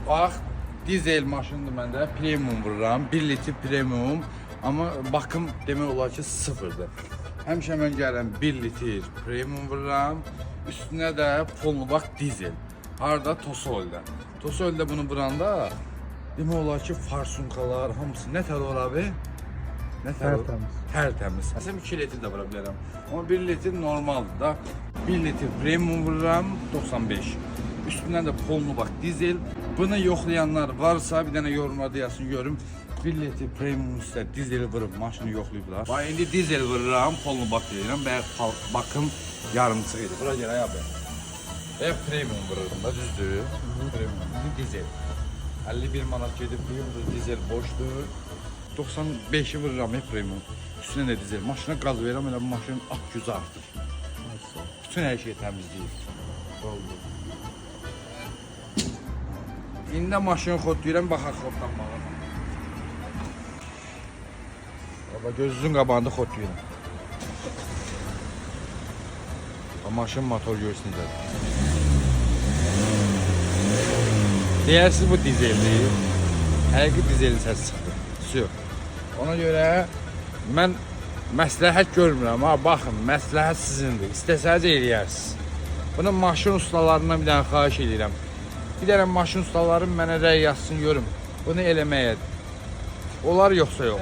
Bax, dizel maşındır məndə, premium vururam, 1 litr premium, amma baxım demək olar ki, sıfırdır. Həmişə mən gələm 1 litr premium vururam, üstünə də Polnubak dizel. Harada? Tosol'da. Tosol'da bunu vuranda demək olar ki, farsunkalar hamısı nə tər olur abi? Nə tər? Tərtəmiz. Məsələn 2 litr də vura bilərəm. Amma 1 litr normaldır da. 1 litr premium vururam 95. Üstündən də Polnubak dizel. Bunu yoxlayanlar varsa bir dənə yorumlarda yazsın görüm. 1 litr premium üstə dizeli vurub maşını yoxlayıblar. Bax indi dizel vururam, Polnubak deyirəm. Baxım yarımçıq idi. Bura gəl abi. Və premium vururum da düzdür. Premium. İndi dizel. 51 manat gedib bu dizel boşdur. 95'i vururam premium. Üstüne de dizel. Maşına gaz verirəm, elə bu maşının gücü artır. Bütün her şeyi təmizləyir. Oldu. İndi maşını xodlayıram, baxaq xodlanmağa. Baba gözünün qabağında xodlayıram. Maşın motor görsün necədir. Deyərsiniz bu dizeldir. Həqiqi dizelin səsi çıxdı. Yox. Ona görə mən məsləhət görmürəm. Ha, baxın, məsləhət sizindir. İstəsəniz eləyərsiniz. Bunu maşın ustalarından bir dənə xahiş edirəm. Bir dənə maşın ustaları mənə rəy yazsın görüm. Bunu eləməyə. Olar yoxsa yox.